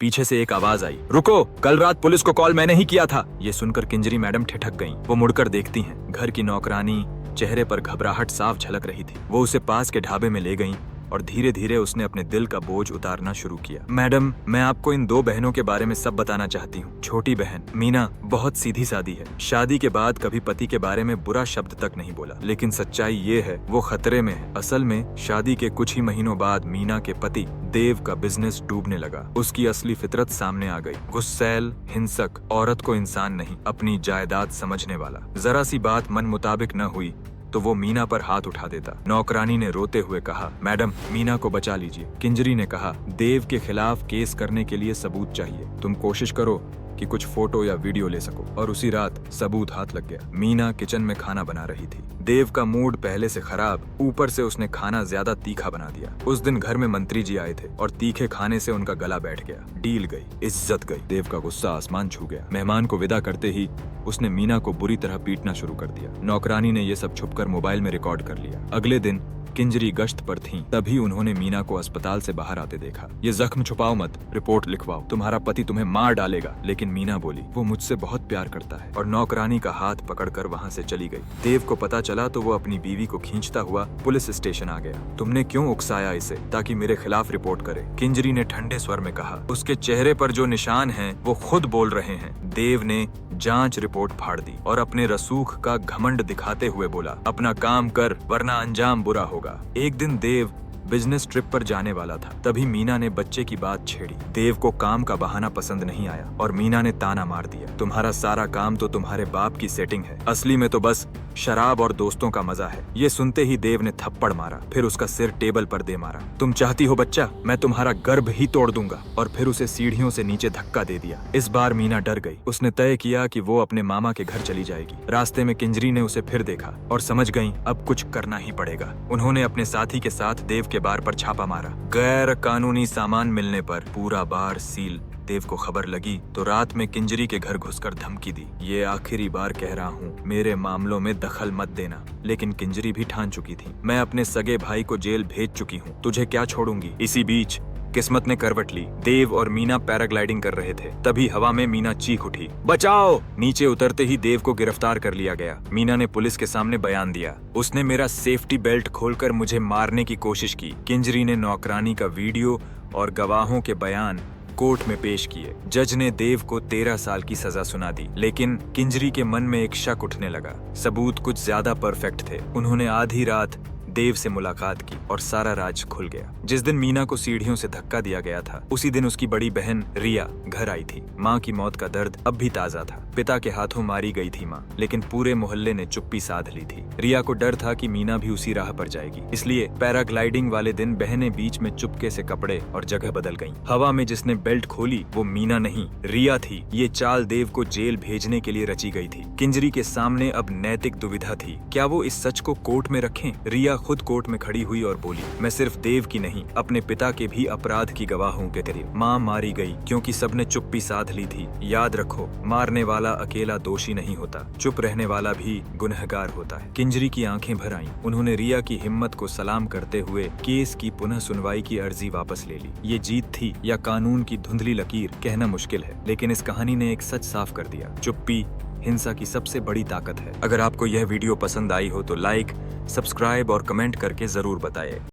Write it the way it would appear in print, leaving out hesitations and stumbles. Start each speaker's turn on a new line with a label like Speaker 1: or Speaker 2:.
Speaker 1: पीछे से एक आवाज आई, रुको, कल रात पुलिस को कॉल मैंने ही किया था। ये सुनकर किंजरी मैडम ठिठक गईं। वो मुड़कर देखती हैं, घर की नौकरानी, चेहरे पर घबराहट साफ झलक रही थी। वो उसे पास के ढाबे में ले गईं और धीरे धीरे उसने अपने दिल का बोझ उतारना शुरू किया। मैडम, मैं आपको इन 2 बहनों के बारे में सब बताना चाहती हूँ। छोटी बहन मीना बहुत सीधी सादी है, शादी के बाद कभी पति के बारे में बुरा शब्द तक नहीं बोला। लेकिन सच्चाई ये है, वो खतरे में है। असल में शादी के कुछ ही महीनों बाद मीना के पति देव का बिजनेस डूबने लगा। उसकी असली फितरत सामने आ गई। गुस्सैल, हिंसक, औरत को इंसान नहीं अपनी जायदाद समझने वाला। जरा सी बात मन मुताबिक न हुई तो वो मीना पर हाथ उठा देता। नौकरानी ने रोते हुए कहा, मैडम मीना को बचा लीजिए। किंजरी ने कहा, देव के खिलाफ केस करने के लिए सबूत चाहिए। तुम कोशिश करो कि कुछ फोटो या वीडियो ले सको। और उसी रात सबूत हाथ लग गया। मीना किचन में खाना बना रही थी। देव का मूड पहले से खराब, ऊपर से उसने खाना ज्यादा तीखा बना दिया। उस दिन घर में मंत्री जी आए थे और तीखे खाने से उनका गला बैठ गया। डील गई, इज्जत गई। देव का गुस्सा आसमान छू गया। मेहमान को विदा करते ही उसने मीना को बुरी तरह पीटना शुरू कर दिया। नौकरानी ने ये सब छुपकर मोबाइल में रिकॉर्ड कर लिया। अगले दिन किंजरी गश्त पर थीं, तभी उन्होंने मीना को अस्पताल से बाहर आते देखा। ये जख्म छुपाओ मत, रिपोर्ट लिखवाओ, तुम्हारा पति तुम्हें मार डालेगा। लेकिन मीना बोली, वो मुझसे बहुत प्यार करता है। और नौकरानी का हाथ पकड़कर वहाँ से चली गई। देव को पता चला तो वो अपनी बीवी को खींचता हुआ पुलिस स्टेशन आ गया। तुमने क्यों उकसाया इसे ताकि मेरे खिलाफ रिपोर्ट करे? किंजरी ने ठंडे स्वर में कहा। उसके चेहरे पर जो निशान हैं वो खुद बोल रहे हैं। देव ने जांच रिपोर्ट फाड़ दी और अपने रसूख का घमंड दिखाते हुए बोला, अपना काम कर वरना अंजाम बुरा होगा। एक दिन देव बिजनेस ट्रिप पर जाने वाला था। तभी मीना ने बच्चे की बात छेड़ी। देव को काम का बहाना पसंद नहीं आया और मीना ने ताना मार दिया, तुम्हारा सारा काम तो तुम्हारे बाप की सेटिंग है, असली में तो बस शराब और दोस्तों का मजा है। ये सुनते ही देव ने थप्पड़ मारा, फिर उसका सिर टेबल पर दे मारा। तुम चाहती हो बच्चा, मैं तुम्हारा गर्भ ही तोड़ दूंगा। और फिर उसे सीढ़ियों से नीचे धक्का दे दिया। इस बार मीना डर गई। उसने तय किया कि वो अपने मामा के घर चली जाएगी। रास्ते में किंजरी ने उसे फिर देखा और समझ गई अब कुछ करना ही पड़ेगा। उन्होंने अपने साथी के साथ देव के बार पर छापा मारा। गैर कानूनी सामान मिलने पर पूरा बार सील। देव को खबर लगी तो रात में किंजरी के घर घुसकर धमकी दी, ये आखिरी बार कह रहा हूँ, मेरे मामलों में दखल मत देना। लेकिन किंजरी भी ठान चुकी थी, मैं अपने सगे भाई को जेल भेज चुकी हूँ, तुझे क्या छोड़ूंगी। इसी बीच किस्मत ने करवट ली। देव और मीना पैराग्लाइडिंग कर रहे थे। तभी हवा में मीना चीख उठी, बचाओ। नीचे उतरते ही देव को गिरफ्तार कर लिया गया। मीना ने पुलिस के सामने बयान दिया, उसने मेरा सेफ्टी बेल्ट खोलकर मुझे मारने की कोशिश की। किंजरी ने नौकरानी का वीडियो और गवाहों के बयान कोर्ट में पेश किए। जज ने देव को 13 साल की सजा सुना दी। लेकिन किंजरी के मन में एक शक उठने लगा, सबूत कुछ ज्यादा परफेक्ट थे। उन्होंने आधी रात देव से मुलाकात की और सारा राज खुल गया। जिस दिन मीना को सीढ़ियों से धक्का दिया गया था, उसी दिन उसकी बड़ी बहन रिया घर आई थी। माँ की मौत का दर्द अब भी ताजा था। पिता के हाथों मारी गई थी माँ, लेकिन पूरे मोहल्ले ने चुप्पी साध ली थी। रिया को डर था कि मीना भी उसी राह पर जाएगी, इसलिए पैराग्लाइडिंग वाले दिन बहनें बीच में चुपके से कपड़े और जगह बदल गईं। हवा में जिसने बेल्ट खोली वो मीना नहीं, रिया थी। ये चाल देव को जेल भेजने के लिए रची गई थी। किंजरी के सामने अब नैतिक दुविधा थी, क्या वो इस सच को कोर्ट में रखें? रिया खुद कोर्ट में खड़ी हुई और बोली, मैं सिर्फ देव की नहीं, अपने पिता के भी अपराध की गवाह हूँ के करीब। माँ मारी गई क्योंकि सबने चुप्पी साध ली थी। याद रखो, मारने वाला अकेला दोषी नहीं होता, चुप रहने वाला भी गुनहगार होता है। किंजरी की आंखें भर आईं। उन्होंने रिया की हिम्मत को सलाम करते हुए केस की पुनः सुनवाई की अर्जी वापस ले ली। ये जीत थी या कानून की धुंधली लकीर, कहना मुश्किल है, लेकिन इस कहानी ने एक सच साफ कर दिया, चुप्पी हिंसा की सबसे बड़ी ताकत है। अगर आपको यह वीडियो पसंद आई हो तो लाइक, सब्सक्राइब और कमेंट करके जरूर बताएं।